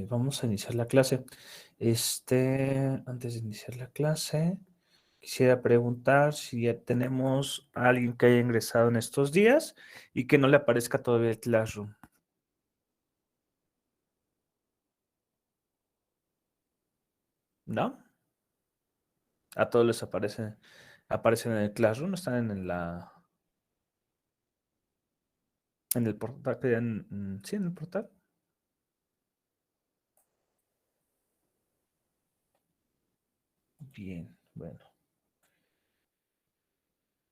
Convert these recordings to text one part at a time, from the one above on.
Vamos a iniciar la clase. Antes de iniciar la clase, quisiera preguntar si ya tenemos a alguien que haya ingresado en estos días y que no le aparezca todavía el Classroom. ¿No? A todos les aparecen en el Classroom, están en el portal, sí, en el portal. Bien, bueno.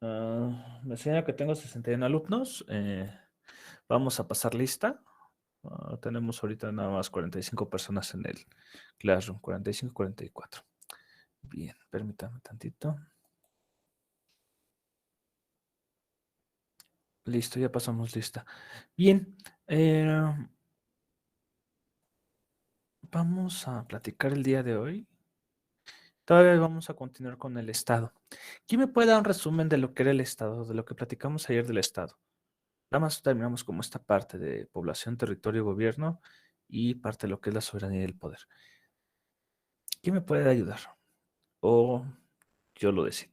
Me enseña que tengo 61 alumnos. Vamos a pasar lista. Tenemos ahorita nada más 45 personas en el Classroom, 45, 44. Bien, permítame tantito. Listo, ya pasamos lista. Bien, vamos a platicar el día de hoy. Todavía vamos a continuar con el Estado. ¿Quién me puede dar un resumen de lo que era el Estado, de lo que platicamos ayer del Estado? Nada más terminamos como esta parte de población, territorio y gobierno y parte de lo que es la soberanía y el poder. ¿Quién me puede ayudar? O yo lo decido.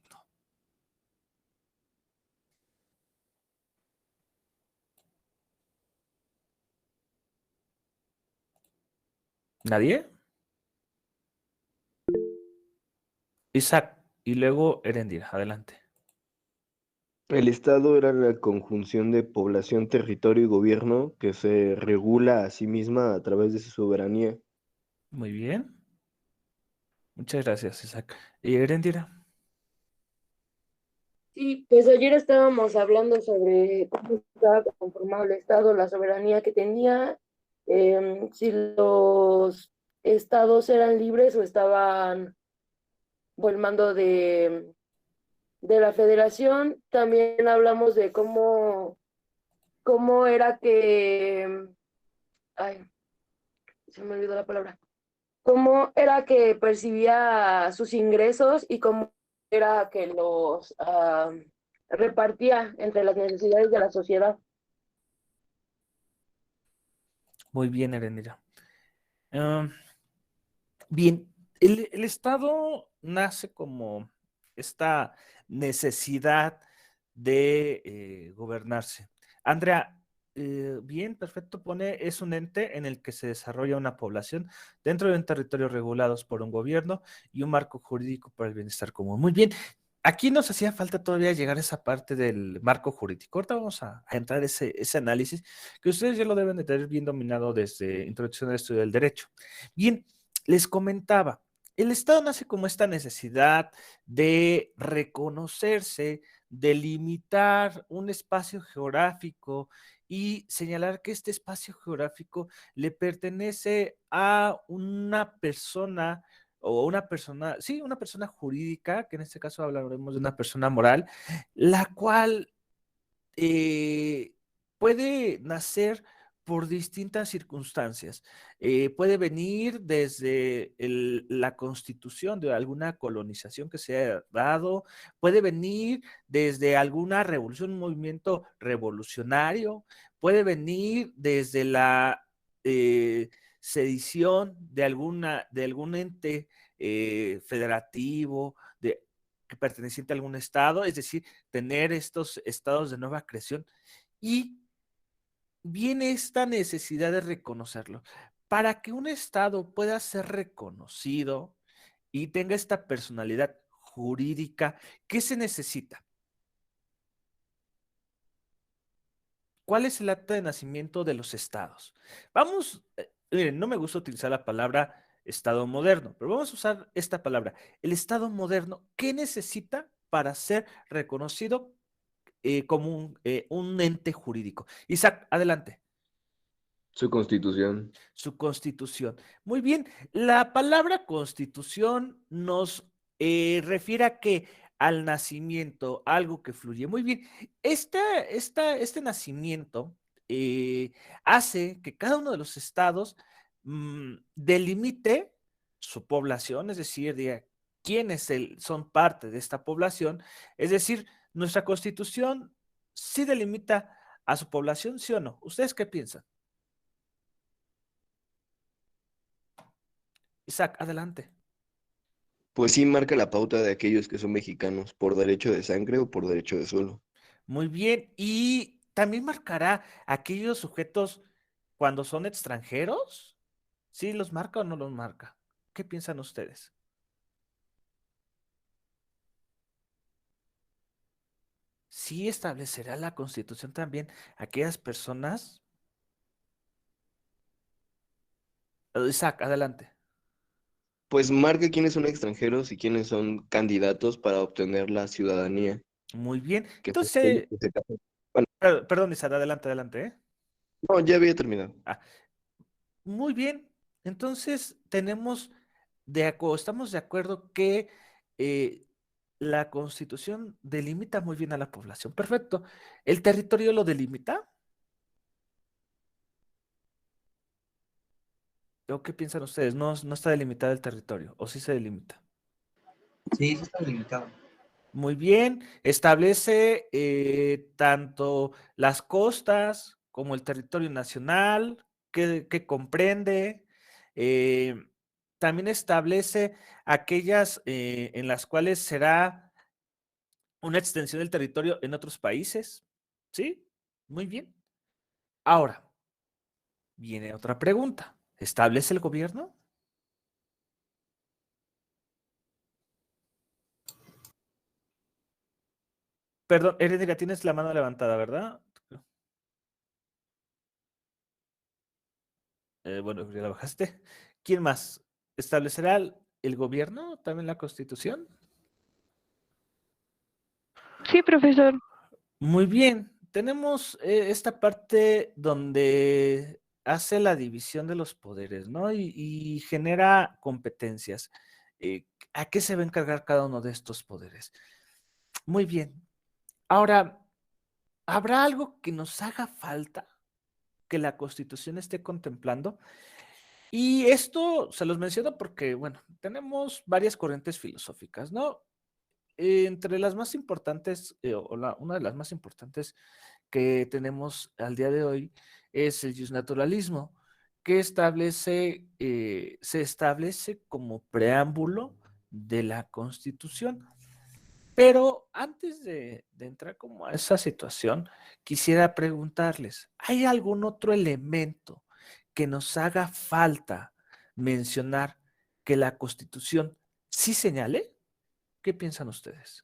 ¿Nadie? Isaac y luego Erendira, adelante. El Estado era la conjunción de población, territorio y gobierno que se regula a sí misma a través de su soberanía. Muy bien. Muchas gracias, Isaac. ¿Y Erendira? Sí, pues ayer estábamos hablando sobre cómo estaba conformado el Estado, la soberanía que tenía, si los estados eran libres o estaban bajo el mando de la federación. También hablamos de cómo era que, ay, se me olvidó la palabra, cómo era que percibía sus ingresos y cómo era que los repartía entre las necesidades de la sociedad. Muy bien, Erendira. Bien, el Estado nace como esta necesidad de gobernarse. Andrea, bien, perfecto, es un ente en el que se desarrolla una población dentro de un territorio regulados por un gobierno y un marco jurídico para el bienestar común. Muy bien, aquí nos hacía falta todavía llegar a esa parte del marco jurídico. Ahorita vamos a entrar ese análisis que ustedes ya lo deben de tener bien dominado desde Introducción al Estudio del Derecho. Bien, les comentaba, el Estado nace como esta necesidad de reconocerse, delimitar un espacio geográfico y señalar que este espacio geográfico le pertenece a una persona o una persona jurídica, que en este caso hablaremos de una persona moral, la cual eh, puede nacer por distintas circunstancias. Puede venir desde la constitución de alguna colonización que se haya dado, puede venir desde alguna revolución, un movimiento revolucionario, puede venir desde la sedición de algún ente federativo, perteneciente a algún estado, es decir, tener estos estados de nueva creación y viene esta necesidad de reconocerlo. Para que un estado pueda ser reconocido y tenga esta personalidad jurídica, ¿qué se necesita? ¿Cuál es el acta de nacimiento de los estados? Miren, no me gusta utilizar la palabra estado moderno, pero vamos a usar esta palabra. El estado moderno, ¿qué necesita para ser reconocido como un ente jurídico? Isaac, adelante. Su constitución. Su constitución. Muy bien, la palabra constitución nos refiere a que al nacimiento, algo que fluye. Muy bien, este nacimiento hace que cada uno de los estados delimite su población, es decir, diga quiénes son parte de esta población. Es decir, nuestra constitución sí delimita a su población, ¿sí o no? ¿Ustedes qué piensan? Isaac, adelante. Pues sí marca la pauta de aquellos que son mexicanos por derecho de sangre o por derecho de suelo. Muy bien. Y también marcará aquellos sujetos cuando son extranjeros. ¿Sí los marca o no los marca? ¿Qué piensan ustedes? Sí establecerá la Constitución también aquellas personas. Isaac, adelante. Pues marca quiénes son extranjeros y quiénes son candidatos para obtener la ciudadanía, Muy bien. que son aquellos Entonces, que se casan. Bueno, perdón, Isaac, adelante, adelante, ¿eh? no, ya había terminado. Ah, muy bien. Entonces, estamos de acuerdo que eh, la Constitución delimita muy bien a la población. Perfecto. ¿El territorio lo delimita? ¿O qué piensan ustedes? No, no está delimitado el territorio, ¿o sí se delimita? Sí, sí está delimitado. Muy bien, establece tanto las costas como el territorio nacional que comprende. eh, También establece aquellas en las cuales será una extensión del territorio en otros países. ¿Sí? Muy bien. Ahora, viene otra pregunta. ¿Establece el gobierno? Perdón, Heréndira, tienes la mano levantada, ¿verdad? Bueno, ya la bajaste. ¿Quién más? ¿Establecerá el gobierno también la Constitución? Sí, profesor. Muy bien. Tenemos esta parte donde hace la división de los poderes, ¿no? Y genera competencias. ¿A qué se va a encargar cada uno de estos poderes? Muy bien. Ahora, ¿habrá algo que nos haga falta que la Constitución esté contemplando? Y esto se los menciono porque, bueno, tenemos varias corrientes filosóficas, ¿no? Entre las más importantes, una de las más importantes que tenemos al día de hoy es el justnaturalismo, que se establece como preámbulo de la Constitución. Pero antes de entrar como a esa situación, quisiera preguntarles, ¿hay algún otro elemento que nos haga falta mencionar que la Constitución sí señale? ¿Qué piensan ustedes?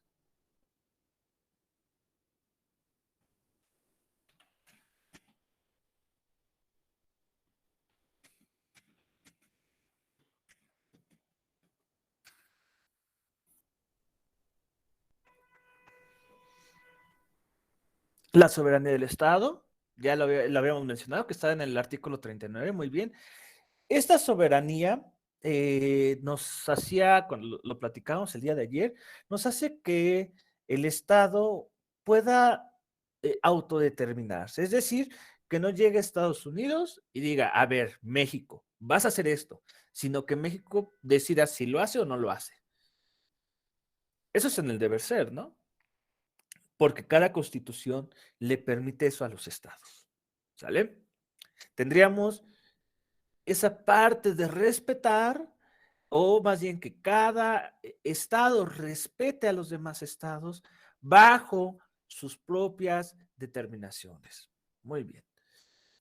La soberanía del Estado, ya lo habíamos mencionado, que está en el artículo 39, muy bien. Esta soberanía nos hacía, cuando lo platicábamos el día de ayer, nos hace que el Estado pueda autodeterminarse. Es decir, que no llegue a Estados Unidos y diga, a ver, México, vas a hacer esto, sino que México decida si lo hace o no lo hace. Eso es en el deber ser, ¿no? Porque cada constitución le permite eso a los estados. ¿Sale? Tendríamos esa parte de respetar, o más bien que cada estado respete a los demás estados bajo sus propias determinaciones. Muy bien.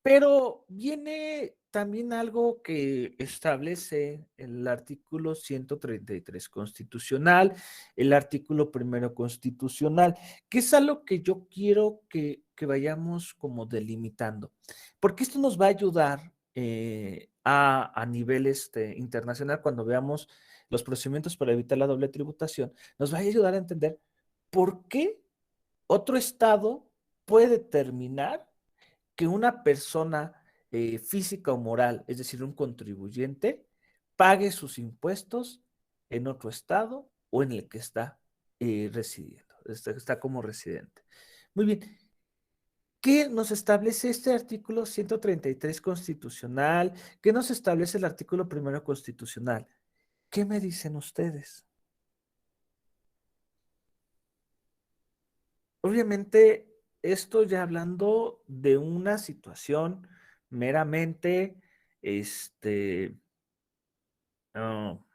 Pero viene también algo que establece el artículo 133 constitucional, el artículo primero constitucional, que es algo que yo quiero que vayamos como delimitando, porque esto nos va a ayudar a nivel internacional cuando veamos los procedimientos para evitar la doble tributación, nos va a ayudar a entender por qué otro estado puede determinar que una persona física o moral, es decir, un contribuyente, pague sus impuestos en otro estado o en el que está residiendo, está como residente. Muy bien. ¿Qué nos establece este artículo 133 constitucional? ¿Qué nos establece el artículo primero constitucional? ¿Qué me dicen ustedes? Obviamente, esto ya hablando de una situación meramente, este, No,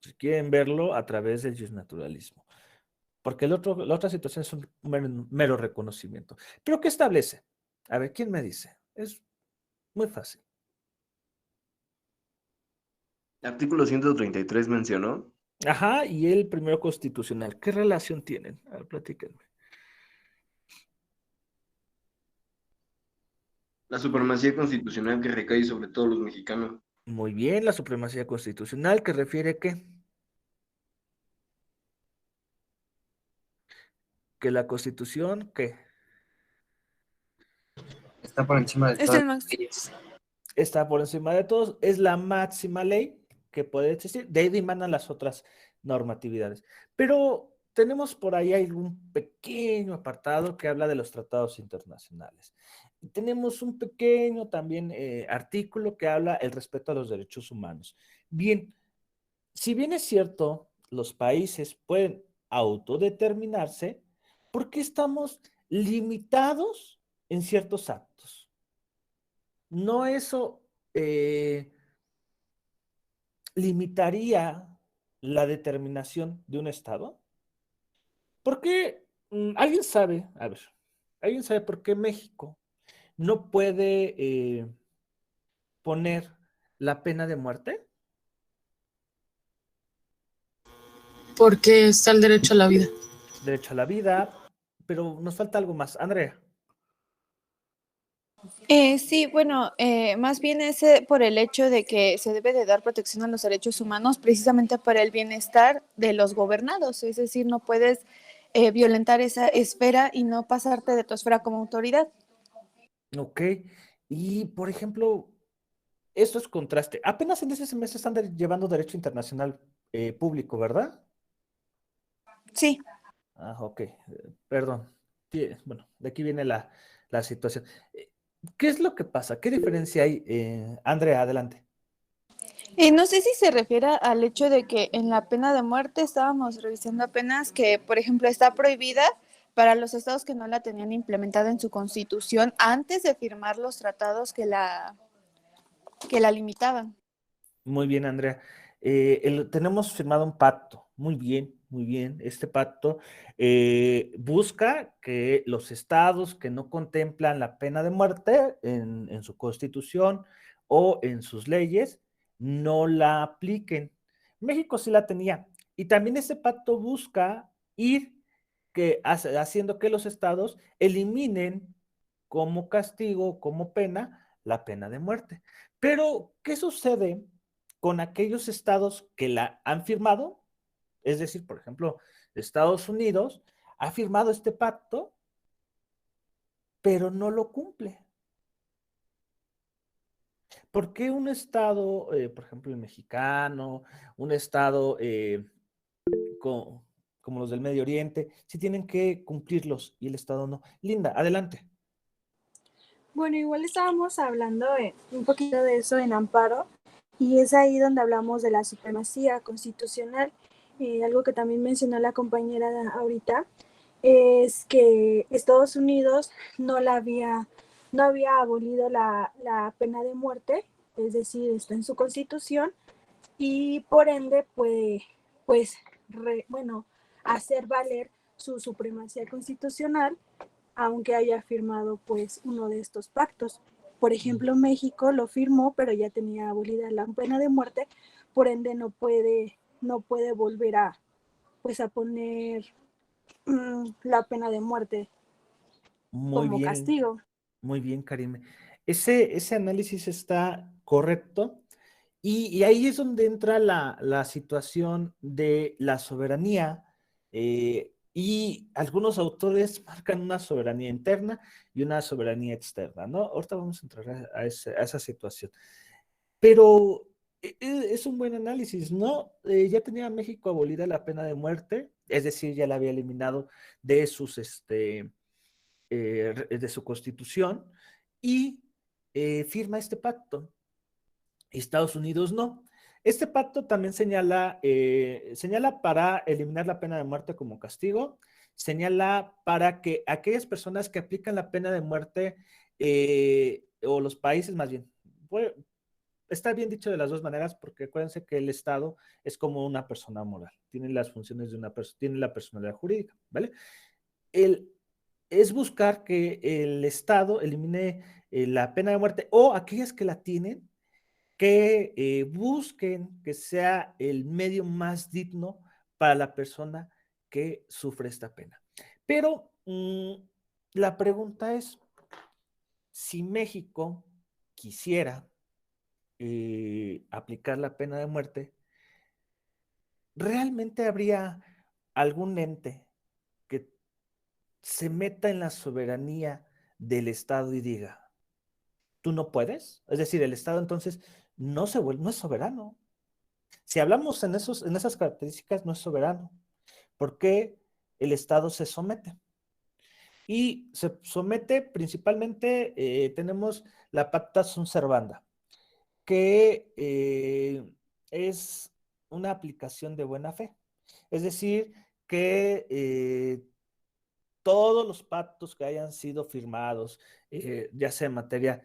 si quieren verlo a través del justnaturalismo. Porque la otra situación es un mero reconocimiento. ¿Pero qué establece? A ver, ¿quién me dice? Es muy fácil. Artículo 133 mencionó. Ajá, y el primero constitucional. ¿Qué relación tienen? A ver, platíquenme. La supremacía constitucional que recae sobre todos los mexicanos. Muy bien, la supremacía constitucional, ¿que refiere qué? Que la Constitución, ¿qué? Está por encima de Es todas el las Max. leyes. Está por encima de todos, es la máxima ley que puede existir, de ahí dimanan las otras normatividades. Pero tenemos por ahí algún pequeño apartado que habla de los tratados internacionales. Y tenemos un pequeño también artículo que habla el respeto a los derechos humanos. Bien, si bien es cierto, los países pueden autodeterminarse, ¿por qué estamos limitados en ciertos actos? No eso limitaría la determinación de un Estado. ¿Por qué? ¿Alguien sabe? A ver, ¿alguien sabe por qué México no puede poner la pena de muerte? Porque está el derecho a la vida. Derecho a la vida, pero nos falta algo más. Andrea. Sí, bueno, más bien es por el hecho de que se debe de dar protección a los derechos humanos precisamente para el bienestar de los gobernados, es decir, no puedes violentar esa esfera y no pasarte de tu esfera como autoridad. Ok. Y, por ejemplo, esto es contraste. Apenas en ese semestre están llevando Derecho Internacional Público, ¿verdad? Sí. Ah, ok. Perdón. Sí, bueno, de aquí viene la situación. ¿Qué es lo que pasa? ¿Qué diferencia hay? Andrea, adelante. No sé si se refiere al hecho de que en la pena de muerte estábamos revisando apenas que, por ejemplo, está prohibida para los estados que no la tenían implementada en su constitución antes de firmar los tratados que la limitaban. Muy bien, Andrea. Tenemos firmado un pacto. Muy bien, muy bien. Este pacto busca que los estados que no contemplan la pena de muerte en su constitución o en sus leyes no la apliquen. México sí la tenía. Y también este pacto busca ir haciendo que los estados eliminen como castigo, como pena, la pena de muerte. Pero, ¿qué sucede con aquellos estados que la han firmado? Es decir, por ejemplo, Estados Unidos ha firmado este pacto, pero no lo cumple. ¿Por qué un estado, por ejemplo, el mexicano, un estado como los del Medio Oriente, sí tienen que cumplirlos y el estado no? Linda, adelante. Bueno, igual estábamos hablando un poquito de eso en Amparo y es ahí donde hablamos de la supremacía constitucional. Algo que también mencionó la compañera ahorita es que Estados Unidos no había abolido la pena de muerte, es decir, está en su constitución y por ende puede, pues, bueno, hacer valer su supremacía constitucional aunque haya firmado pues uno de estos pactos. Por ejemplo, México lo firmó, pero ya tenía abolida la pena de muerte, por ende no puede volver a pues a poner la pena de muerte Muy como bien, castigo. muy bien, Karime. Ese análisis está correcto y ahí es donde entra la situación de la soberanía y algunos autores marcan una soberanía interna y una soberanía externa, ¿no? Ahorita vamos a entrar a esa situación. Pero es un buen análisis, ¿no? Ya tenía México abolida la pena de muerte, es decir, ya la había eliminado de sus, de su constitución y firma este pacto. Estados Unidos no. Este pacto también señala para eliminar la pena de muerte como castigo, señala para que aquellas personas que aplican la pena de muerte o los países más bien, está bien dicho de las dos maneras, porque acuérdense que el Estado es como una persona moral, tiene las funciones de una persona, tiene la personalidad jurídica, ¿vale? El, es buscar que el Estado elimine la pena de muerte o aquellas que la tienen, que busquen que sea el medio más digno para la persona que sufre esta pena. Pero la pregunta es, si México quisiera aplicar la pena de muerte, ¿realmente habría algún ente que se meta en la soberanía del Estado y diga, tú no puedes? Es decir, el Estado entonces no es soberano. Si hablamos en esas características, no es soberano, porque el Estado se somete. Y se somete principalmente, tenemos la pacta sunt servanda, que es una aplicación de buena fe. Es decir, que todos los pactos que hayan sido firmados, ya sea en materia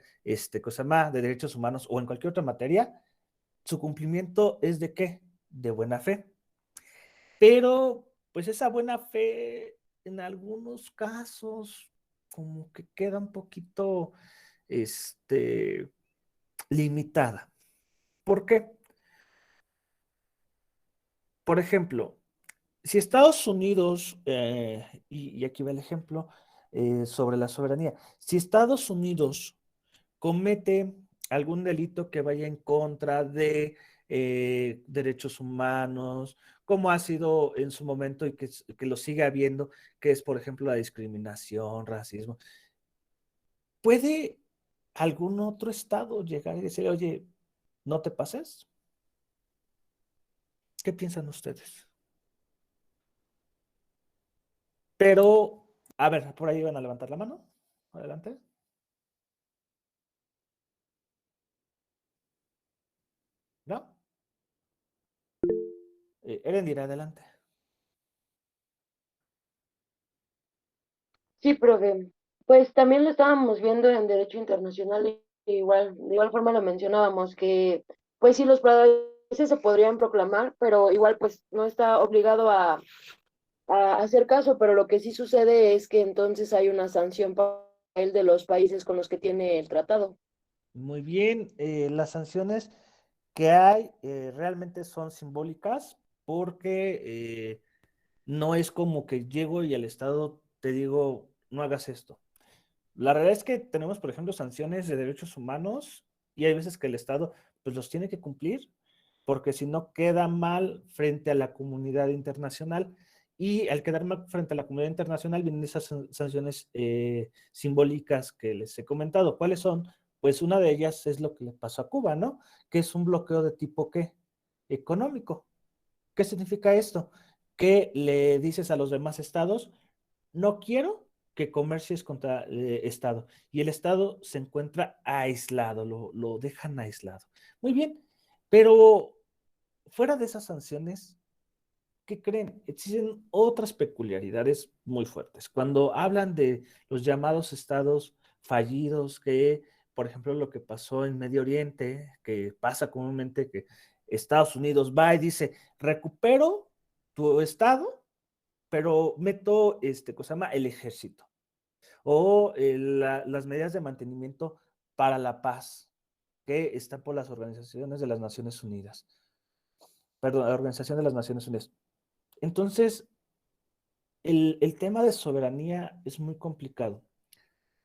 cosa más, de derechos humanos o en cualquier otra materia, su cumplimiento es de ¿qué? De buena fe. Pero, pues esa buena fe en algunos casos como que queda un poquito limitada. ¿Por qué? Por ejemplo, si Estados Unidos, y aquí va el ejemplo sobre la soberanía, si Estados Unidos comete algún delito que vaya en contra de derechos humanos, como ha sido en su momento y que lo sigue habiendo, que es, por ejemplo, la discriminación, racismo, ¿puede algún otro estado llegar y decir, oye, no te pases? ¿Qué piensan ustedes? Pero, a ver, por ahí van a levantar la mano. Adelante. ¿No? Erendira, adelante. Sí, profe. Pues también lo estábamos viendo en Derecho Internacional, igual, de igual forma lo mencionábamos, que pues sí, los países se podrían proclamar, pero igual pues no está obligado a hacer caso, pero lo que sí sucede es que entonces hay una sanción para él de los países con los que tiene el tratado. Muy bien, las sanciones que hay realmente son simbólicas porque no es como que llego y al Estado te digo, no hagas esto. La realidad es que tenemos, por ejemplo, sanciones de derechos humanos y hay veces que el Estado pues los tiene que cumplir porque si no queda mal frente a la comunidad internacional y al quedar mal frente a la comunidad internacional vienen esas sanciones simbólicas que les he comentado. ¿Cuáles son? Pues una de ellas es lo que le pasó a Cuba, ¿no? Que es un bloqueo de tipo ¿qué? Económico. ¿Qué significa esto? Que le dices a los demás estados, no quiero que comercies contra el Estado. Y el Estado se encuentra aislado, lo dejan aislado. Muy bien, pero fuera de esas sanciones, ¿qué creen? Existen otras peculiaridades muy fuertes. Cuando hablan de los llamados estados fallidos, que, por ejemplo, lo que pasó en Medio Oriente, que pasa comúnmente que Estados Unidos va y dice, recupero tu estado, pero meto, cosa llama el ejército o las medidas de mantenimiento para la paz que están por las organizaciones de las Naciones Unidas. Perdón, la Organización de las Naciones Unidas. Entonces, el tema de soberanía es muy complicado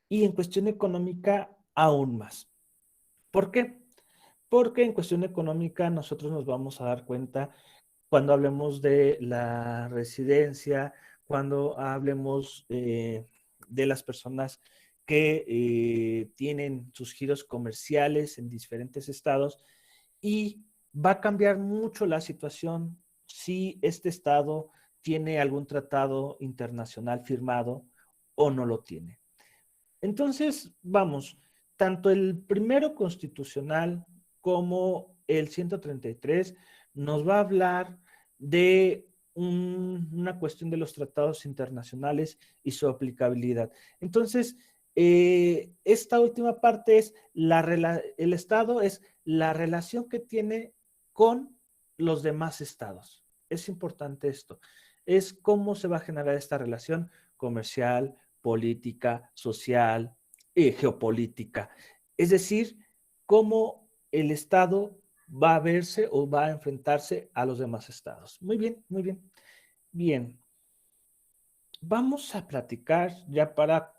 y en cuestión económica aún más. ¿Por qué? Porque en cuestión económica nosotros nos vamos a dar cuenta cuando hablemos de la residencia, cuando hablemos de las personas que tienen sus giros comerciales en diferentes estados y va a cambiar mucho la situación si este estado tiene algún tratado internacional firmado o no lo tiene. Entonces, vamos, tanto el primero constitucional como el 133 nos va a hablar de una cuestión de los tratados internacionales y su aplicabilidad. Entonces, esta última parte es el Estado es la relación que tiene con los demás estados. Es importante esto. Es cómo se va a generar esta relación comercial, política, social, geopolítica. Es decir, cómo el Estado va a verse o va a enfrentarse a los demás estados. Muy bien, muy bien. Bien. Vamos a platicar ya para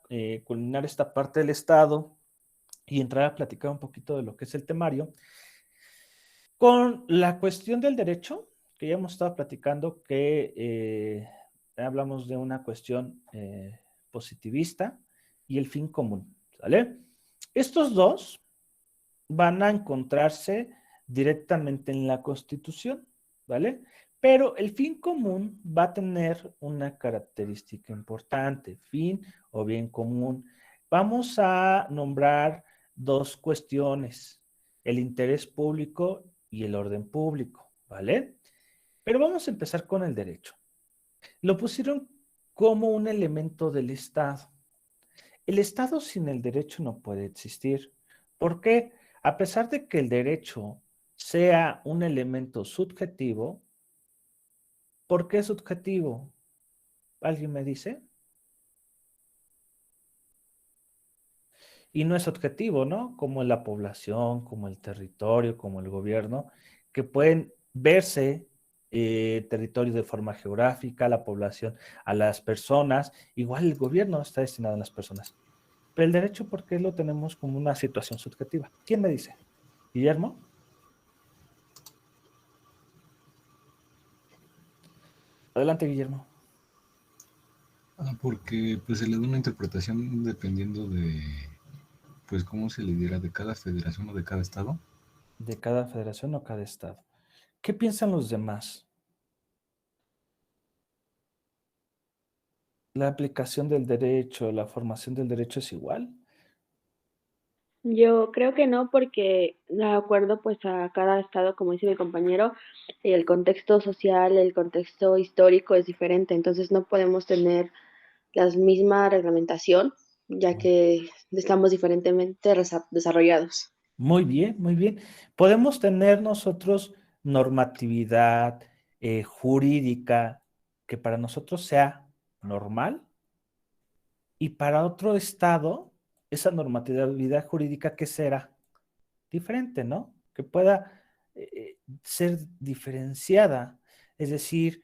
culminar esta parte del Estado y entrar a platicar un poquito de lo que es el temario. Con la cuestión del derecho, que ya hemos estado platicando, que hablamos de una cuestión positivista y el fin común, ¿sale? Estos dos van a encontrarse directamente en la Constitución, ¿vale? Pero el fin común va a tener una característica importante, fin o bien común. Vamos a nombrar dos cuestiones, el interés público y el orden público, ¿vale? Pero vamos a empezar con el derecho. Lo pusieron como un elemento del Estado. El Estado sin el derecho no puede existir. ¿Por qué? A pesar de que el derecho sea un elemento subjetivo, ¿por qué subjetivo? ¿Alguien me dice? Y no es objetivo, ¿no? Como la población, como el territorio, como el gobierno, que pueden verse territorio de forma geográfica, la población a las personas, igual el gobierno está destinado a las personas. Pero el derecho, ¿por qué lo tenemos como una situación subjetiva? ¿Quién me dice? ¿Guillermo? Adelante, Guillermo. Porque pues se le da una interpretación dependiendo de pues cómo se le diera de cada federación o de cada estado. De cada federación o cada estado. ¿Qué piensan los demás? ¿La aplicación del derecho, la formación del derecho es igual? Yo creo que no, porque de acuerdo pues a cada estado, como dice mi compañero, el contexto social, el contexto histórico es diferente, entonces no podemos tener la misma reglamentación, ya que estamos diferentemente desarrollados. Muy bien, muy bien. Podemos tener nosotros normatividad jurídica que para nosotros sea normal y para otro estado esa normatividad jurídica que será diferente, ¿no? Que pueda ser diferenciada, es decir,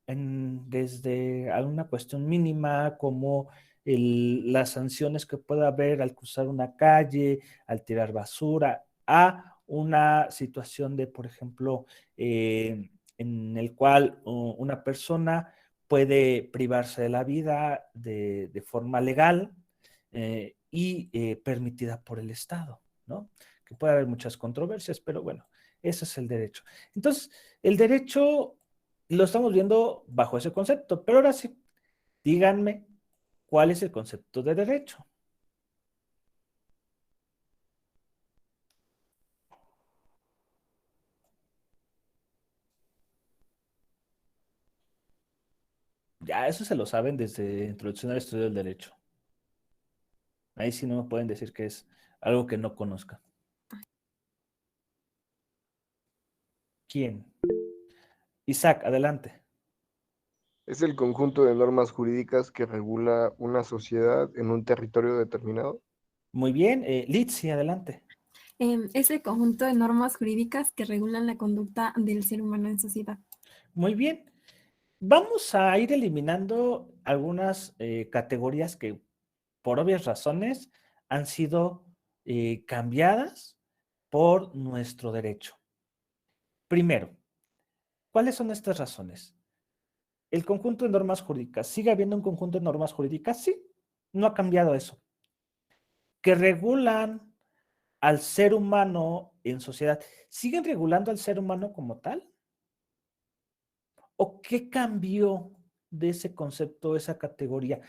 desde alguna cuestión mínima como las sanciones que pueda haber al cruzar una calle, al tirar basura, a una situación de, por ejemplo, en el cual una persona puede privarse de la vida de forma legal y permitida por el Estado, ¿no? Que puede haber muchas controversias, pero bueno, ese es el derecho. Entonces, el derecho lo estamos viendo bajo ese concepto, pero ahora sí, díganme cuál es el concepto de derecho. Ya, eso se lo saben desde Introducción al Estudio del Derecho. Ahí sí no me pueden decir que es algo que no conozcan. ¿Quién? Isaac, adelante. Es el conjunto de normas jurídicas que regula una sociedad en un territorio determinado. Muy bien. Litsi, adelante. Es el conjunto de normas jurídicas que regulan la conducta del ser humano en sociedad. Muy bien. Vamos a ir eliminando algunas categorías que por obvias razones han sido cambiadas por nuestro derecho. Primero, ¿cuáles son estas razones? El conjunto de normas jurídicas. ¿Sigue habiendo un conjunto de normas jurídicas? Sí, no ha cambiado eso. Que regulan al ser humano en sociedad. ¿Siguen regulando al ser humano como tal? ¿O qué cambió de ese concepto, esa categoría?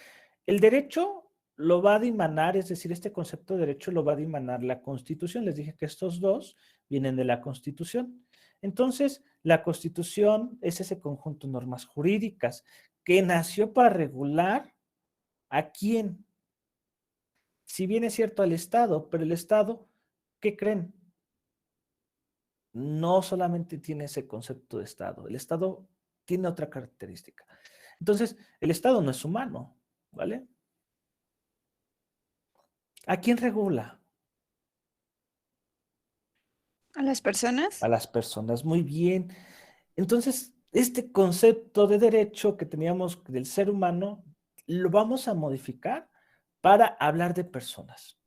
El derecho lo va a dimanar, es decir, este concepto de derecho lo va a dimanar la Constitución. Les dije que estos dos vienen de la Constitución. Entonces, la Constitución es ese conjunto de normas jurídicas que nació para regular ¿a quién? Si bien es cierto el Estado, pero el Estado, ¿qué creen? No solamente tiene ese concepto de Estado, el Estado tiene otra característica. Entonces, el Estado no es humano, ¿vale? ¿A quién regula? ¿A las personas? A las personas. Muy bien. Entonces, este concepto de derecho que teníamos del ser humano, lo vamos a modificar para hablar de personas.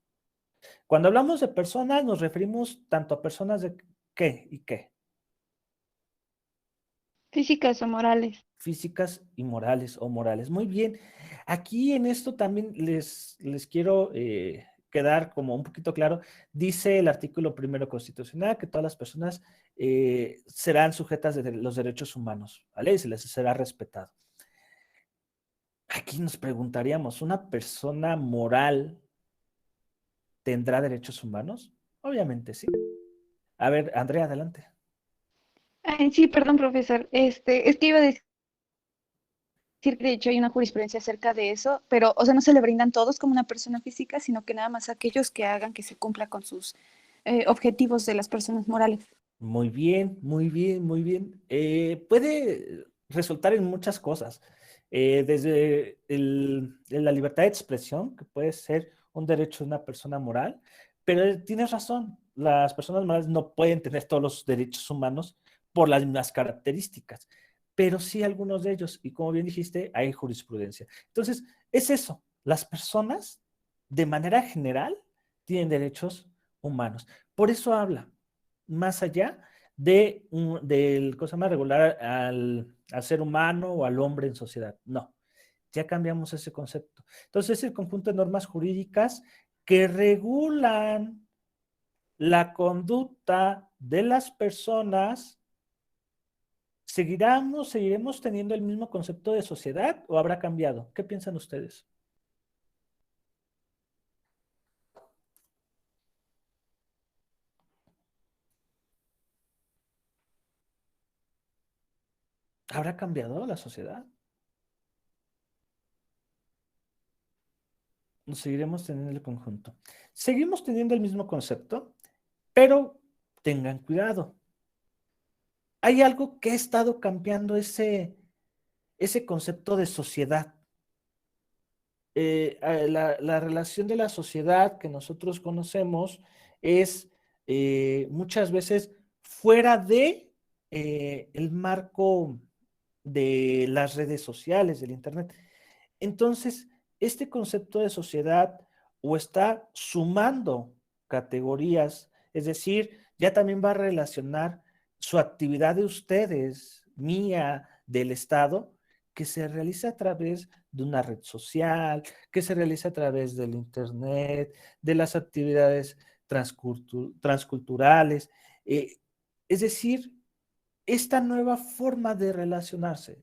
Cuando hablamos de personas, nos referimos tanto a personas de qué y qué. Físicas o morales. Físicas y morales o morales. Muy bien. Aquí en esto también les quiero quedar como un poquito claro. Dice el artículo primero constitucional que todas las personas serán sujetas de los derechos humanos, ¿vale? Y se les será respetado. Aquí nos preguntaríamos, ¿una persona moral tendrá derechos humanos? Obviamente sí. A ver, Andrea, adelante. Ay, sí, perdón, profesor. Es que iba a decir que de hecho hay una jurisprudencia acerca de eso, pero, o sea, no se le brindan todos como una persona física, sino que nada más aquellos que hagan que se cumpla con sus objetivos de las personas morales. Muy bien, muy bien, muy bien. Puede resultar en muchas cosas, desde la libertad de expresión, que puede ser un derecho de una persona moral, pero tienes razón, las personas morales no pueden tener todos los derechos humanos por las mismas características, pero sí algunos de ellos, y como bien dijiste, hay jurisprudencia. Entonces, es eso, las personas, de manera general, tienen derechos humanos. Por eso habla más allá del cosa más regular al ser humano o al hombre en sociedad. No, ya cambiamos ese concepto. Entonces, es el conjunto de normas jurídicas que regulan la conducta de las personas. ¿Seguiremos teniendo el mismo concepto de sociedad o habrá cambiado? ¿Qué piensan ustedes? ¿Habrá cambiado la sociedad? Nos seguiremos teniendo el conjunto. Seguimos teniendo el mismo concepto, pero tengan cuidado. Hay algo que ha estado cambiando ese concepto de sociedad. La relación de la sociedad que nosotros conocemos es muchas veces fuera de el marco de las redes sociales, del Internet. Entonces, este concepto de sociedad o está sumando categorías, es decir, ya también va a relacionar su actividad de ustedes, mía, del Estado, que se realiza a través de una red social, que se realiza a través del Internet, de las actividades transculturales. Es decir, esta nueva forma de relacionarse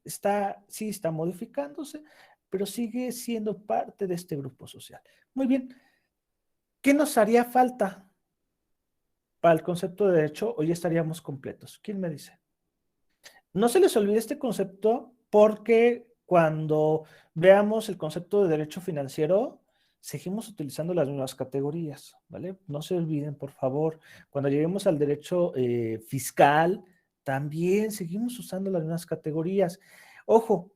sí está modificándose, pero sigue siendo parte de este grupo social. Muy bien, ¿qué nos haría falta para el concepto de derecho? Hoy estaríamos completos. ¿Quién me dice? No se les olvide este concepto porque cuando veamos el concepto de derecho financiero, seguimos utilizando las mismas categorías, ¿vale? No se olviden, por favor. Cuando lleguemos al derecho fiscal, también seguimos usando las mismas categorías. Ojo,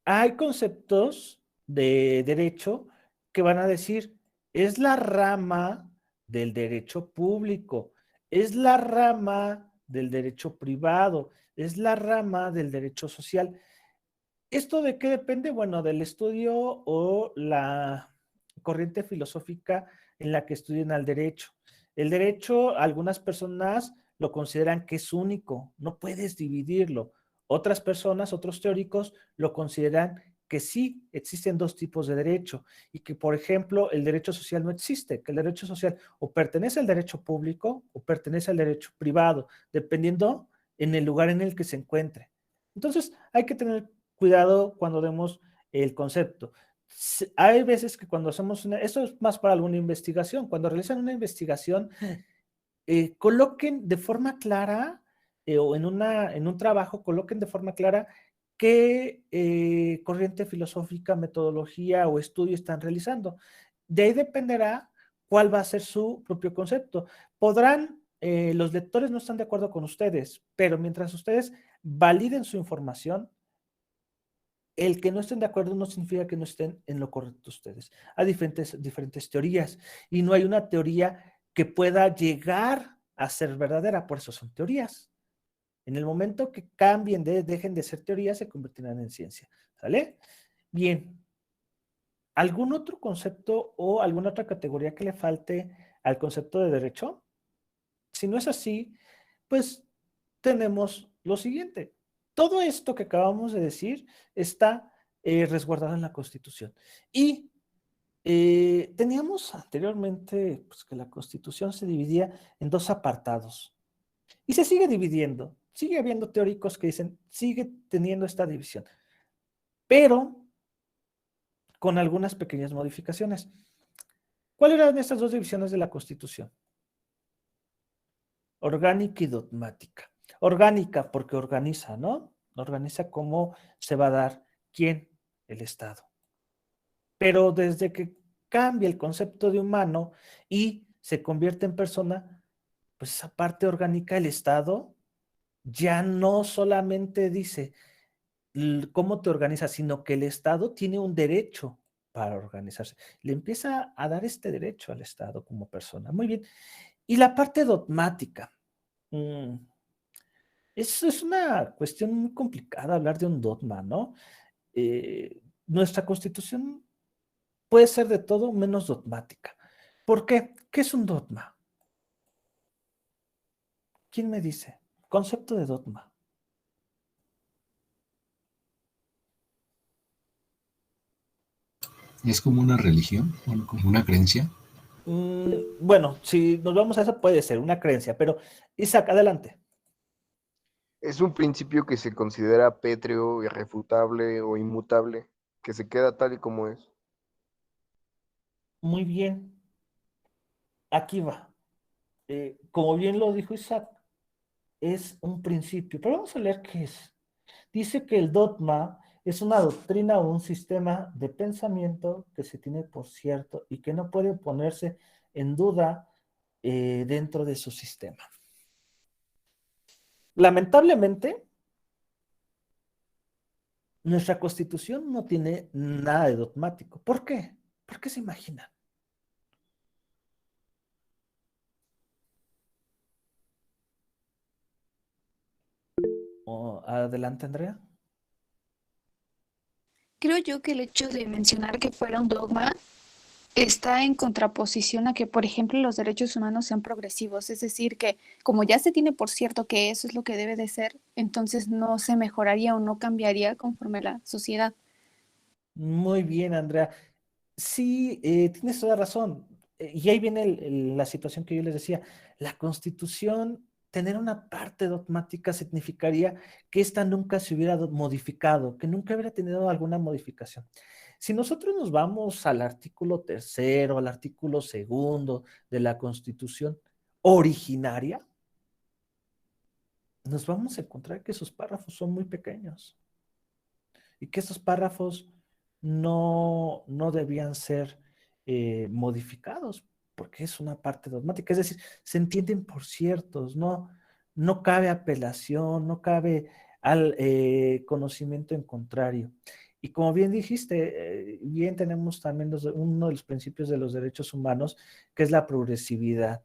hay conceptos de derecho que van a decir, es la rama del derecho público, es la rama del derecho privado, es la rama del derecho social. ¿Esto de qué depende? Bueno, del estudio o la corriente filosófica en la que estudian al derecho. El derecho, algunas personas lo consideran que es único, no puedes dividirlo. Otras personas, otros teóricos, lo consideran que sí existen dos tipos de derecho y que, por ejemplo, el derecho social no existe, que el derecho social o pertenece al derecho público o pertenece al derecho privado, dependiendo en el lugar en el que se encuentre. Entonces, hay que tener cuidado cuando demos el concepto. Hay veces que cuando hacemos esto es más para alguna investigación, cuando realizan una investigación, coloquen de forma clara o en un trabajo, coloquen de forma clara qué corriente filosófica, metodología o estudio están realizando. De ahí dependerá cuál va a ser su propio concepto. Podrán, los lectores no están de acuerdo con ustedes, pero mientras ustedes validen su información, el que no estén de acuerdo no significa que no estén en lo correcto ustedes. Hay diferentes teorías y no hay una teoría que pueda llegar a ser verdadera, por eso son teorías. En el momento que cambien, dejen de ser teorías, se convertirán en ciencia. ¿Sale? Bien. ¿Algún otro concepto o alguna otra categoría que le falte al concepto de derecho? Si no es así, pues tenemos lo siguiente. Todo esto que acabamos de decir está resguardado en la Constitución. Y teníamos anteriormente pues, que la Constitución se dividía en 2 apartados. Y se sigue dividiendo. Sigue habiendo teóricos que dicen, sigue teniendo esta división. Pero con algunas pequeñas modificaciones. ¿Cuáles eran estas 2 divisiones de la Constitución? Orgánica y dogmática. Orgánica porque organiza, ¿no? Organiza cómo se va a dar quién, el Estado. Pero desde que cambia el concepto de humano y se convierte en persona, pues esa parte orgánica, el Estado, ya no solamente dice cómo te organizas, sino que el Estado tiene un derecho para organizarse. Le empieza a dar este derecho al Estado como persona. Muy bien. Y la parte dogmática. Eso es una cuestión muy complicada hablar de un dogma, ¿no? Nuestra Constitución puede ser de todo menos dogmática. ¿Por qué? ¿Qué es un dogma? ¿Quién me dice? Concepto de dogma. ¿Es como una religión? Bueno, como una creencia. Bueno, si nos vamos a eso puede ser una creencia, pero Isaac, adelante. Es un principio que se considera pétreo, irrefutable o inmutable, que se queda tal y como es. Muy bien. Aquí va. Como bien lo dijo Isaac, es un principio, pero vamos a leer qué es. Dice que el dogma es una doctrina o un sistema de pensamiento que se tiene por cierto y que no puede ponerse en duda dentro de su sistema. Lamentablemente, nuestra Constitución no tiene nada de dogmático. ¿Por qué? ¿Por qué se imaginan? Adelante, Andrea. Creo yo que el hecho de mencionar que fuera un dogma está en contraposición a que, por ejemplo, los derechos humanos sean progresivos, es decir, que como ya se tiene por cierto que eso es lo que debe de ser, entonces no se mejoraría o no cambiaría conforme la sociedad. Muy bien, Andrea. Sí, tienes toda razón. Y ahí viene la situación que yo les decía. La Constitución, tener una parte dogmática significaría que ésta nunca se hubiera modificado, que nunca hubiera tenido alguna modificación. Si nosotros nos vamos al artículo 3º, al artículo 2º de la Constitución originaria, nos vamos a encontrar que sus párrafos son muy pequeños y que esos párrafos no debían ser modificados porque es una parte dogmática, es decir, se entienden por ciertos, no cabe apelación, no cabe al conocimiento en contrario. Y como bien dijiste, bien tenemos también uno de los principios de los derechos humanos, que es la progresividad.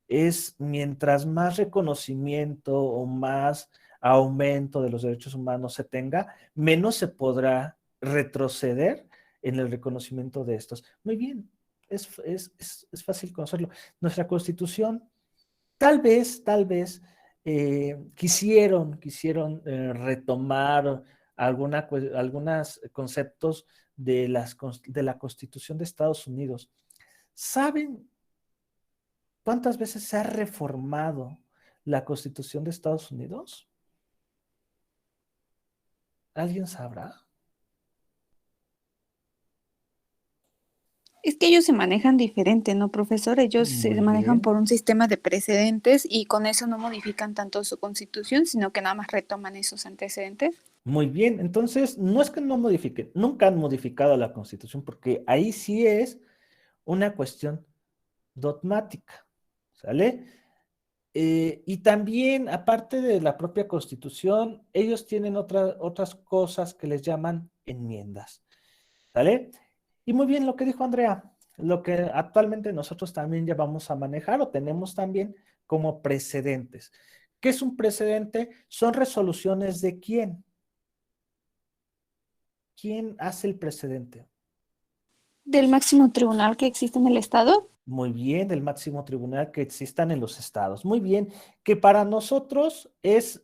Es mientras más reconocimiento o más aumento de los derechos humanos se tenga, menos se podrá retroceder en el reconocimiento de estos. Muy bien, es fácil conocerlo. Nuestra Constitución, tal vez, quisieron retomar algunos conceptos de la Constitución de Estados Unidos. ¿Saben cuántas veces se ha reformado la Constitución de Estados Unidos? ¿Alguien sabrá? Es que ellos se manejan diferente, ¿no, profesor? Ellos se Muy manejan bien. por un sistema de precedentes y con eso no modifican tanto su constitución, sino que nada más retoman esos antecedentes. Muy bien, entonces no es que no modifiquen, nunca han modificado la Constitución, porque ahí sí es una cuestión dogmática, ¿sale? Y también, aparte de la propia Constitución, ellos tienen otras cosas que les llaman enmiendas, ¿sale? Y muy bien lo que dijo Andrea, lo que actualmente nosotros también ya vamos a manejar o tenemos también como precedentes. ¿Qué es un precedente? Son resoluciones de quién. ¿Quién hace el precedente? Del máximo tribunal que existe en el estado. Muy bien, del máximo tribunal que existan en los estados. Muy bien, que para nosotros es,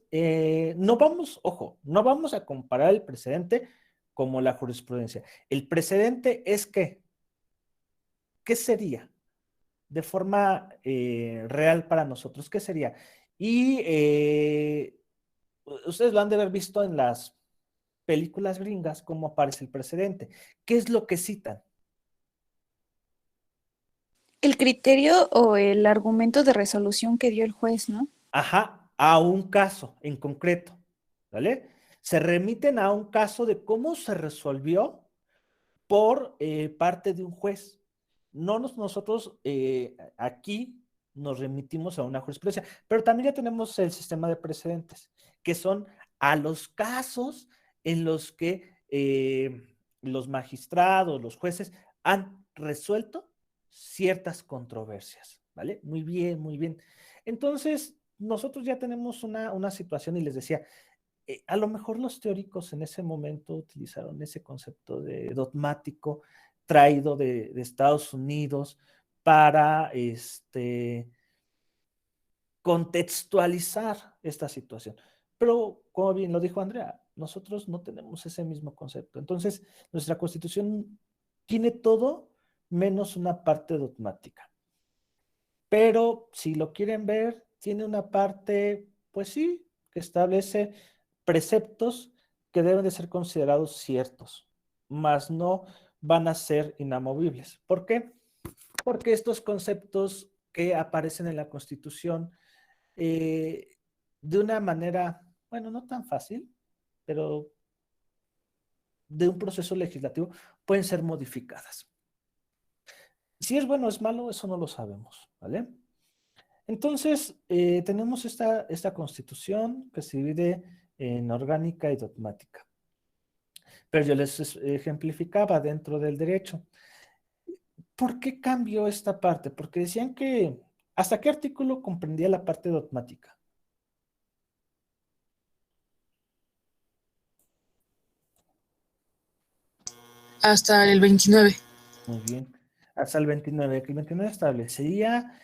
no vamos, ojo, no vamos a comparar el precedente como la jurisprudencia. El precedente es ¿qué sería? De forma real para nosotros, ¿qué sería? Y ustedes lo han de haber visto en las películas gringas, cómo aparece el precedente. ¿Qué es lo que citan? El criterio o el argumento de resolución que dio el juez, ¿no? Ajá, a un caso en concreto, ¿vale? Se remiten a un caso de cómo se resolvió por parte de un juez. No nosotros aquí nos remitimos a una jurisprudencia, pero también ya tenemos el sistema de precedentes, que son a los casos en los que los magistrados, los jueces han resuelto ciertas controversias, ¿vale? Muy bien, muy bien. Entonces, nosotros ya tenemos una situación y les decía, a lo mejor los teóricos en ese momento utilizaron ese concepto de dogmático traído de Estados Unidos para contextualizar esta situación. Pero, como bien lo dijo Andrea, nosotros no tenemos ese mismo concepto. Entonces, nuestra Constitución tiene todo menos una parte dogmática. Pero, si lo quieren ver, tiene una parte, pues sí, que establece preceptos que deben de ser considerados ciertos, mas no van a ser inamovibles. ¿Por qué? Porque estos conceptos que aparecen en la Constitución de una manera, bueno, no tan fácil, pero de un proceso legislativo, pueden ser modificadas. Si es bueno o es malo, eso no lo sabemos, ¿vale? Entonces, tenemos esta Constitución que se divide en orgánica y dogmática. Pero yo les ejemplificaba dentro del derecho. ¿Por qué cambió esta parte? Porque decían que ¿hasta qué artículo comprendía la parte dogmática? Hasta el 29. Muy bien. Hasta el 29. Que el 29 establecería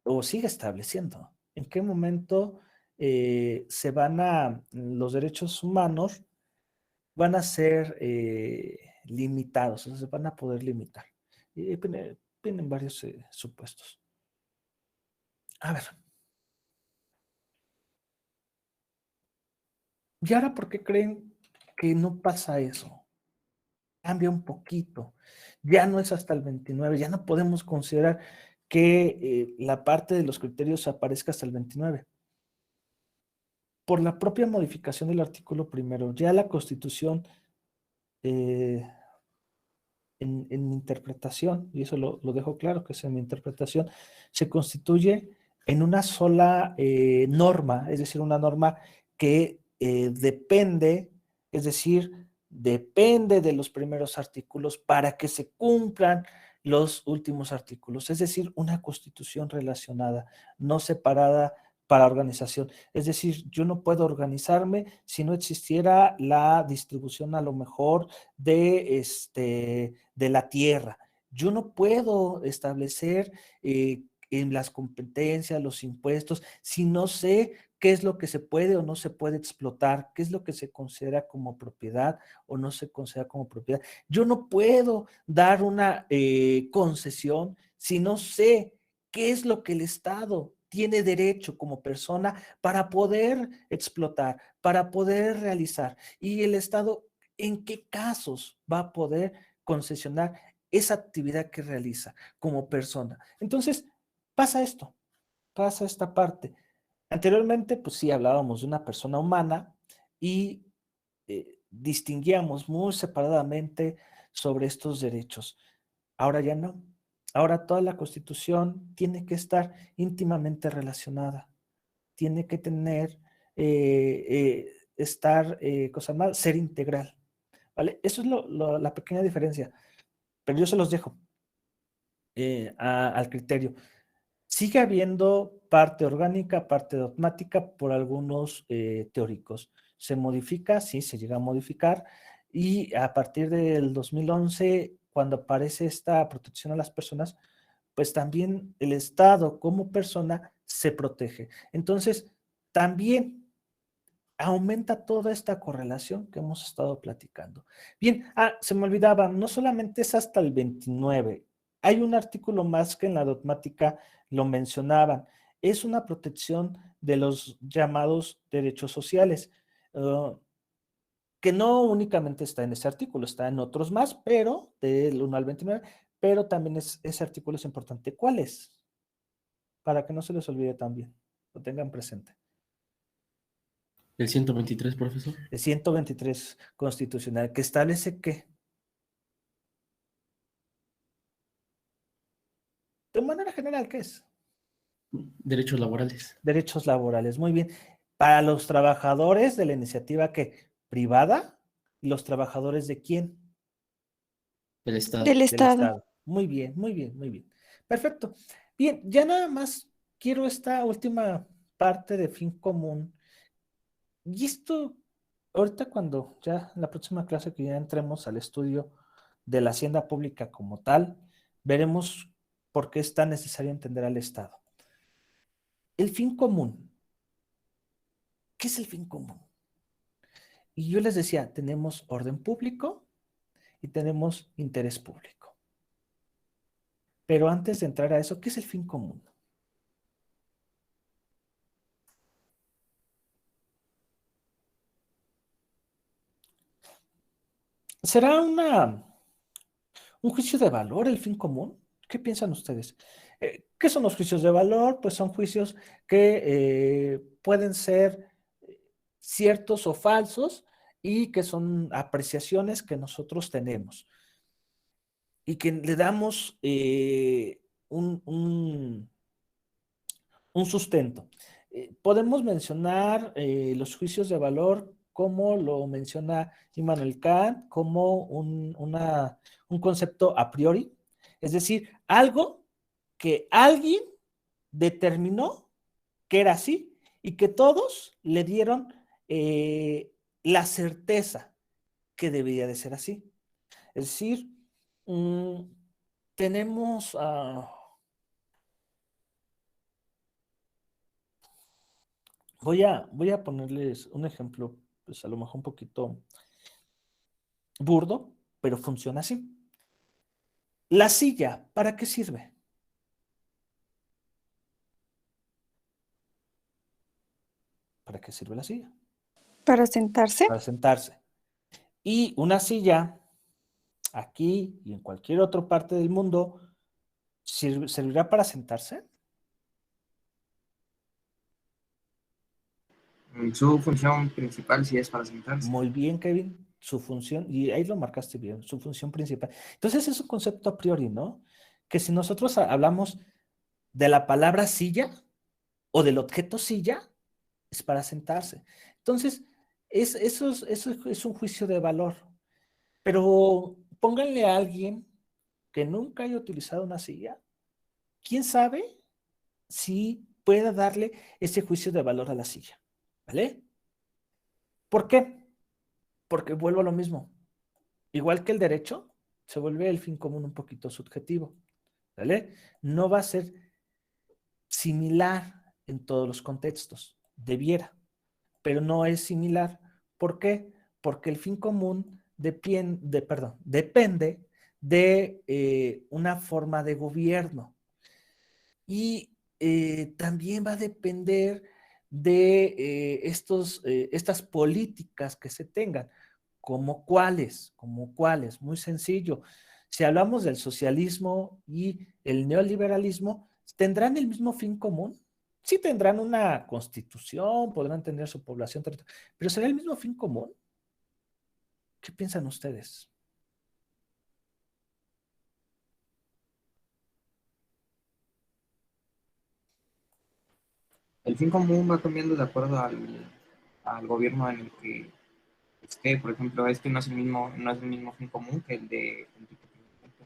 o sigue estableciendo en qué momento se van a, los derechos humanos van a ser limitados, o sea, se van a poder limitar. Y vienen varios supuestos. A ver. ¿Y ahora por qué creen que no pasa eso? Cambia un poquito. Ya no es hasta el 29, ya no podemos considerar que la parte de los criterios aparezca hasta el 29. Por la propia modificación del artículo primero, ya la Constitución en mi interpretación, y eso lo dejo claro que es en mi interpretación, se constituye en una sola norma, es decir, una norma que depende, es decir, depende de los primeros artículos para que se cumplan los últimos artículos, es decir, una constitución relacionada, no separada para organización. Es decir, yo no puedo organizarme si no existiera la distribución a lo mejor de la tierra. Yo no puedo establecer en las competencias, los impuestos, si no sé qué es lo que se puede o no se puede explotar, qué es lo que se considera como propiedad o no se considera como propiedad. Yo no puedo dar una concesión si no sé qué es lo que el Estado tiene derecho como persona para poder explotar, para poder realizar. Y el Estado, ¿en qué casos va a poder concesionar esa actividad que realiza como persona? Entonces, pasa esto, pasa esta parte. Anteriormente, pues sí, hablábamos de una persona humana y distinguíamos muy separadamente sobre estos derechos. Ahora ya no. Ahora toda la Constitución tiene que estar íntimamente relacionada, tiene que tener, cosa más, ser integral, ¿vale? Eso es la pequeña diferencia, pero yo se los dejo al criterio. Sigue habiendo parte orgánica, parte dogmática por algunos teóricos. Se modifica, sí, se llega a modificar, y a partir del 2011, cuando aparece esta protección a las personas, pues también el Estado como persona se protege. Entonces, también aumenta toda esta correlación que hemos estado platicando. Bien, se me olvidaba, no solamente es hasta el 29, hay un artículo más que en la dogmática lo mencionaban, es una protección de los llamados derechos sociales, que no únicamente está en ese artículo, está en otros más, pero del 1 al 29, pero también ese artículo es importante. ¿Cuál es? Para que no se les olvide también, lo tengan presente. El 123, profesor. El 123 constitucional, que establece que, de manera general, ¿qué es? Derechos laborales. Derechos laborales, muy bien. Para los trabajadores de la iniciativa que privada, y los trabajadores de quién? Del Estado. Del Del Estado. Estado. Muy bien, muy bien, muy bien. Perfecto. Bien, ya nada más quiero esta última parte de fin común. Y esto, ahorita cuando ya en la próxima clase que ya entremos al estudio de la hacienda pública como tal, veremos por qué es tan necesario entender al Estado. El fin común. ¿Qué es el fin común? Y yo les decía, tenemos orden público y tenemos interés público. Pero antes de entrar a eso, ¿qué es el fin común? ¿Será un juicio de valor el fin común? ¿Qué piensan ustedes? ¿Qué son los juicios de valor? Pues son juicios que pueden ser ciertos o falsos y que son apreciaciones que nosotros tenemos y que le damos un sustento. Podemos mencionar los juicios de valor como lo menciona Immanuel Kant, como un concepto a priori, es decir, algo que alguien determinó que era así y que todos le dieron la certeza que debería de ser así. Es decir, tenemos... voy a ponerles un ejemplo, pues a lo mejor un poquito burdo, pero funciona así. La silla, ¿para qué sirve? ¿Para qué sirve la silla? Para sentarse. Para sentarse. Y una silla, aquí y en cualquier otra parte del mundo, ¿servirá para sentarse? Su función principal sí es para sentarse. Muy bien, Kevin. Su función, y ahí lo marcaste bien, su función principal. Entonces es un concepto a priori, ¿no? Que si nosotros hablamos de la palabra silla o del objeto silla, es para sentarse. Entonces, eso es un juicio de valor. Pero pónganle a alguien que nunca haya utilizado una silla. ¿Quién sabe si pueda darle ese juicio de valor a la silla? ¿Vale? ¿Por qué? Porque vuelvo a lo mismo. Igual que el derecho, se vuelve el fin común un poquito subjetivo. ¿Vale? No va a ser similar en todos los contextos. Debiera, pero no es similar. ¿Por qué? Porque el fin común depende de una forma de gobierno y también va a depender de estas políticas que se tengan. ¿Como cuáles? Muy sencillo. Si hablamos del socialismo y el neoliberalismo, ¿tendrán el mismo fin común? Sí tendrán una constitución, podrán tener su población, pero ¿será el mismo fin común? ¿Qué piensan ustedes? El fin común va cambiando de acuerdo al gobierno en el que esté. Por ejemplo, este no es el mismo fin común que el de Enrique Peña Nieto.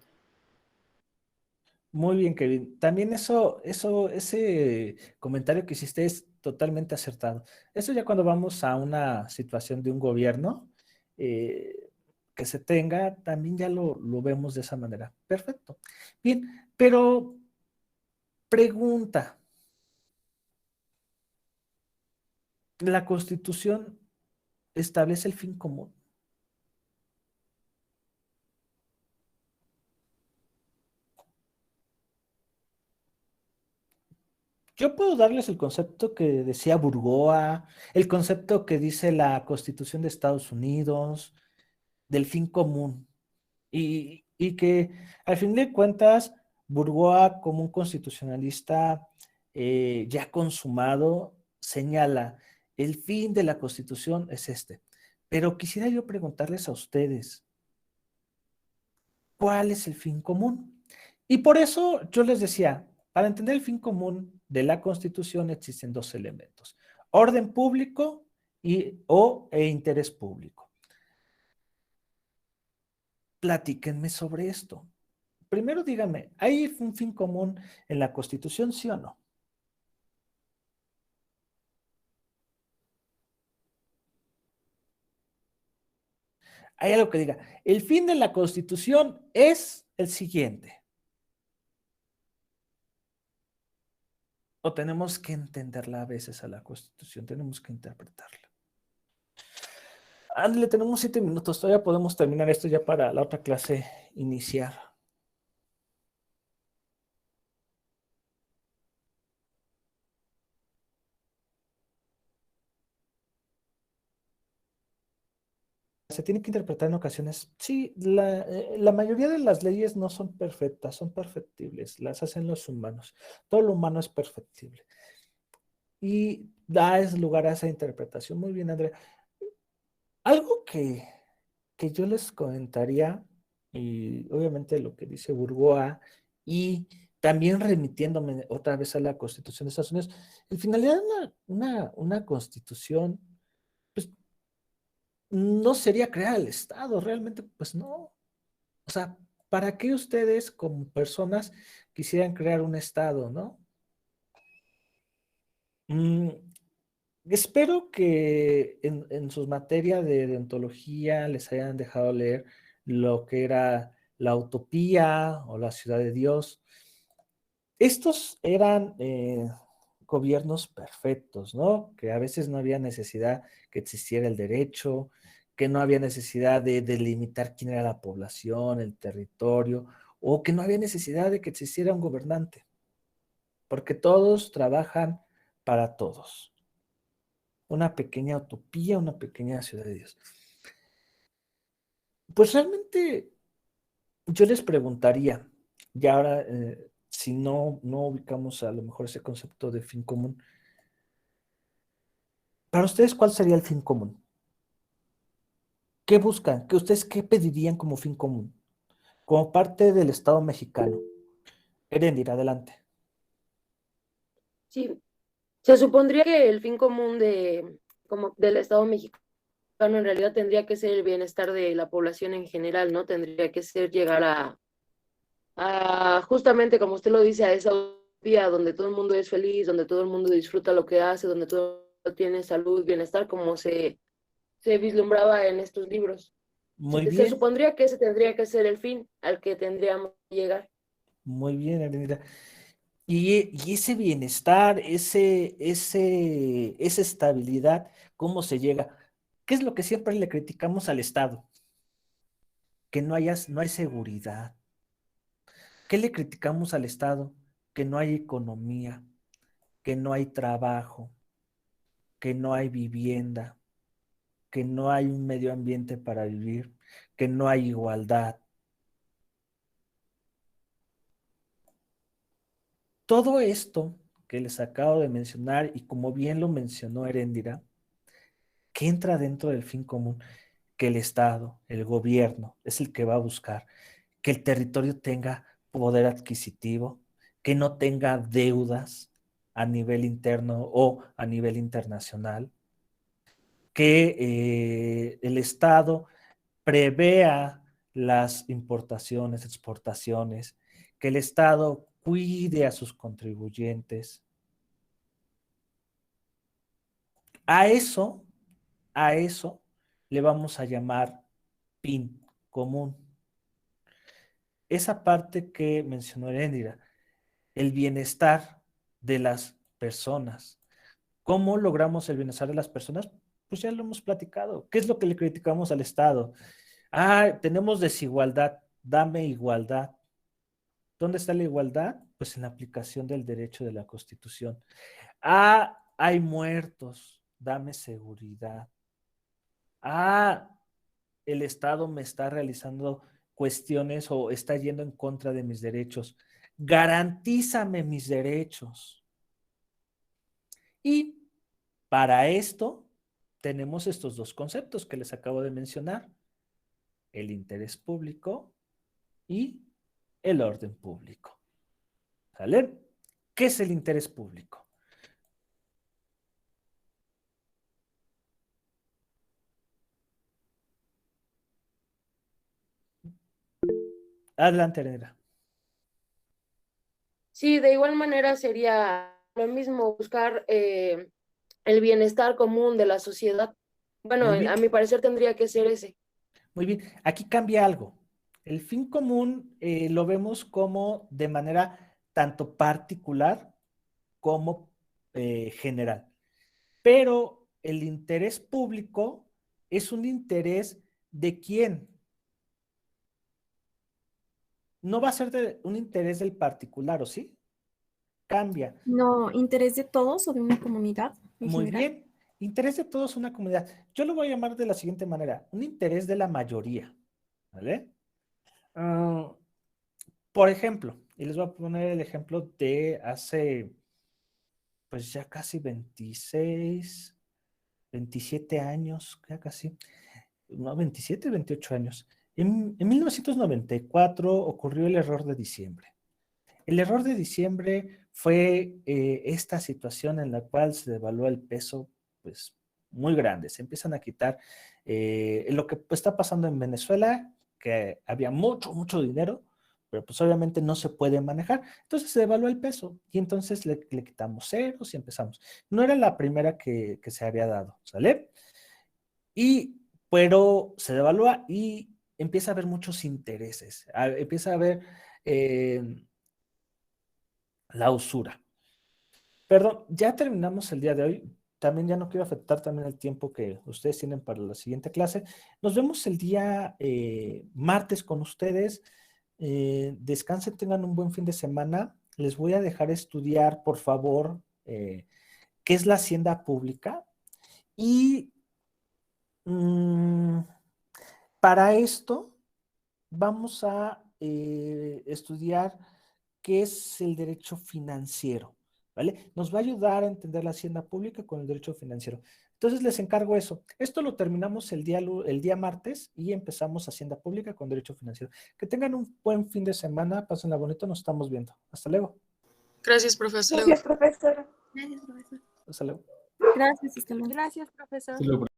Muy bien, Kevin. También ese comentario que hiciste es totalmente acertado. Eso ya cuando vamos a una situación de un gobierno que se tenga, también ya lo vemos de esa manera. Perfecto. Bien, pero pregunta, ¿la Constitución establece el fin común? Yo puedo darles el concepto que decía Burgoa, el concepto que dice la Constitución de Estados Unidos, del fin común. Y que al fin de cuentas, Burgoa, como un constitucionalista ya consumado, señala, el fin de la Constitución es este. Pero quisiera yo preguntarles a ustedes, ¿cuál es el fin común? Y por eso yo les decía, para entender el fin común de la Constitución existen dos elementos, orden público e interés público. Platíquenme sobre esto. Primero díganme, ¿hay un fin común en la Constitución, sí o no? Hay algo que diga, el fin de la Constitución es el siguiente. O tenemos que entenderla a veces a la Constitución, tenemos que interpretarla. Ándale, tenemos 7 minutos, todavía podemos terminar esto ya para la otra clase iniciar. Se tiene que interpretar en ocasiones. Sí, la mayoría de las leyes no son perfectas, son perfectibles, las hacen los humanos. Todo lo humano es perfectible. Y da lugar a esa interpretación. Muy bien, Andrea. Algo que yo les comentaría, y obviamente lo que dice Burgoa, y también remitiéndome otra vez a la Constitución de Estados Unidos, en finalidad una Constitución, pues no sería crear el Estado, realmente, pues no. O sea, ¿para qué ustedes como personas quisieran crear un Estado, no? Mm, espero que en sus materias de deontología les hayan dejado leer lo que era la utopía o la ciudad de Dios. Estos eran gobiernos perfectos, ¿no? Que a veces no había necesidad que existiera el derecho, que no había necesidad de delimitar quién era la población, el territorio, o que no había necesidad de que existiera un gobernante, porque todos trabajan para todos. Una pequeña utopía, una pequeña ciudad de Dios. Pues realmente yo les preguntaría, y ahora si no ubicamos a lo mejor ese concepto de fin común, para ustedes, ¿cuál sería el fin común? ¿Qué buscan? ¿Ustedes qué pedirían como fin común? Como parte del Estado mexicano. Erendir, adelante. Sí, se supondría que el fin común como del Estado mexicano en realidad tendría que ser el bienestar de la población en general, ¿no? Tendría que ser llegar justamente como usted lo dice, a esa utopía donde todo el mundo es feliz, donde todo el mundo disfruta lo que hace, donde todo el mundo tiene salud, bienestar, como se vislumbraba en estos libros. Muy Se bien, supondría que ese tendría que ser el fin al que tendríamos que llegar. muy bien, Erendir. Y ese bienestar, esa estabilidad, ¿cómo se llega? ¿Qué es lo que siempre le criticamos al Estado? Que no hay seguridad. ¿Qué le criticamos al Estado? Que no hay economía, que no hay trabajo, que no hay vivienda, que no hay un medio ambiente para vivir, que no hay igualdad. Todo esto que les acabo de mencionar, y como bien lo mencionó Heréndira, que entra dentro del fin común, que el Estado, el gobierno, es el que va a buscar que el territorio tenga poder adquisitivo, que no tenga deudas, a nivel interno o a nivel internacional, que el Estado prevea las importaciones, exportaciones, que el Estado cuide a sus contribuyentes. A eso le vamos a llamar PIN común. Esa parte que mencionó Heréndira, el bienestar de las personas. ¿Cómo logramos el bienestar de las personas? Pues ya lo hemos platicado. ¿Qué es lo que le criticamos al Estado? Ah, tenemos desigualdad, dame igualdad. ¿Dónde está la igualdad? Pues en la aplicación del derecho de la Constitución. Ah, hay muertos, dame seguridad. Ah, el Estado me está realizando cuestiones o está yendo en contra de mis derechos. Garantízame mis derechos. Y para esto tenemos estos dos conceptos que les acabo de mencionar: el interés público y el orden público. ¿Sale? ¿Qué es el interés público? Adelante, Elena. Sí, de igual manera sería lo mismo buscar el bienestar común de la sociedad. Bueno, Muy bien. a mi parecer tendría que ser ese. Muy bien, aquí cambia algo. El fin común lo vemos como de manera tanto particular como general. Pero el interés público es un interés de quién. No va a ser un interés del particular, ¿o sí? Cambia. No, interés de todos o de una comunidad en Muy general. bien. Interés de todos una comunidad. Yo lo voy a llamar de la siguiente manera: un interés de la mayoría. ¿Vale? Por ejemplo, y les voy a poner el ejemplo de hace, pues ya casi 26, 27 años, ya casi, no, 27, 28 años. En 1994 ocurrió el error de diciembre. El error de diciembre fue esta situación en la cual se devaluó el peso, pues muy grande. Se empiezan a quitar lo que está pasando en Venezuela, que había mucho dinero, pero pues obviamente no se puede manejar. Entonces se devaluó el peso y entonces le quitamos ceros y empezamos. No era la primera que se había dado, ¿sale? Pero se devalúa y empieza a haber muchos intereses. Empieza a haber la usura. Perdón, ya terminamos el día de hoy. También ya no quiero afectar también el tiempo que ustedes tienen para la siguiente clase. Nos vemos el día martes con ustedes. Descansen, tengan un buen fin de semana. Les voy a dejar estudiar, por favor, qué es la hacienda pública. Y para esto vamos a estudiar qué es el derecho financiero, ¿vale? Nos va a ayudar a entender la hacienda pública con el derecho financiero. Entonces les encargo eso. Esto lo terminamos el día martes y empezamos hacienda pública con derecho financiero. Que tengan un buen fin de semana, pásenla bonito, nos estamos viendo. Hasta luego. Gracias, profesor. Gracias, profesor. Gracias, profesor. Hasta luego. Gracias, hasta luego. Gracias, profesor. Hasta luego.